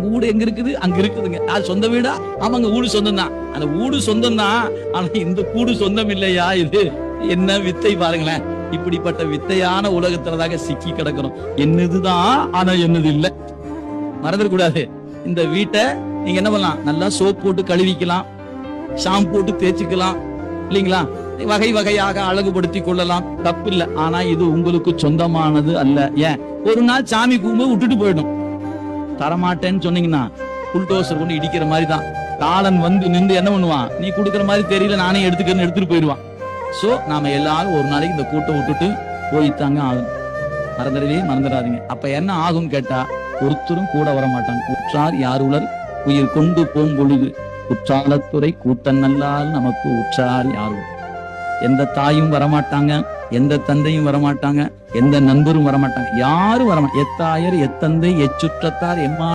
வீடு எங்க இருக்குது? அங்க இருக்குதுங்க. அது சொந்த வீடா? ஆமாங்க, வீடு சொந்தம் தான். அந்த வீடு சொந்தம் தான். ஆனா இந்த கூடு சொந்தம் இல்லையா? இது என்ன வித்தை பாருங்களேன். இப்படிப்பட்ட வித்தையான உலகத்துலதாக சிக்கி கிடக்கிறோம். என்னதுதான், ஆனா என்னது இல்ல. மறந்துடக்கூடாது. இந்த வீட்டை நீங்க என்ன பண்ணலாம்? நல்லா சோப் போட்டு கழுவிக்கலாம், ஷாம்பு போட்டு தேய்ச்சிக்கலாம், இல்லீங்களா? வகை வகையாக அழகுபடுத்திக் கொள்ளலாம், தப்பு இல்ல. ஆனா இது உங்களுக்கு சொந்தமானது அல்ல. ஏன்? ஒரு நாள் சாமி கும்பிட்டு விட்டுட்டு போயிடும். தரமாட்டேன்னு சொன்னீங்கன்னா புல்டோசர் கொண்டு இடிக்கிற மாதிரி தான். காலன் வந்து நின்று என்ன பண்ணுவான்? நீ கொடுக்குற மாதிரி தெரியல, நானே எடுத்துக்கிறேன்னு எடுத்துட்டு போயிடுவான். சோ நாம எல்லாரும் ஒரு நாளைக்கு இந்த கூட்டம் விட்டுட்டு போய்த்தாங்க ஆகும். மறந்துடாதீங்க. அப்ப என்ன ஆகும் கேட்டா, ஒருத்தரும் கூட வர மாட்டாங்க. உற்றார் யார் உலர் உயிர் கொண்டு போகும் பொழுது குற்றாலத்துறை கூட்டம் நல்லால் நமக்கு உற்றார் யாரும். எந்த தாயும் வரமாட்டாங்க, எந்த தந்தையும் வரமாட்டாங்க, எந்த நண்பரும் வரமாட்டாங்க, யாரும் வரமாட்டாங்க. எத்தாயர் எத்தந்தை எச்சுற்றத்தார் எம்மா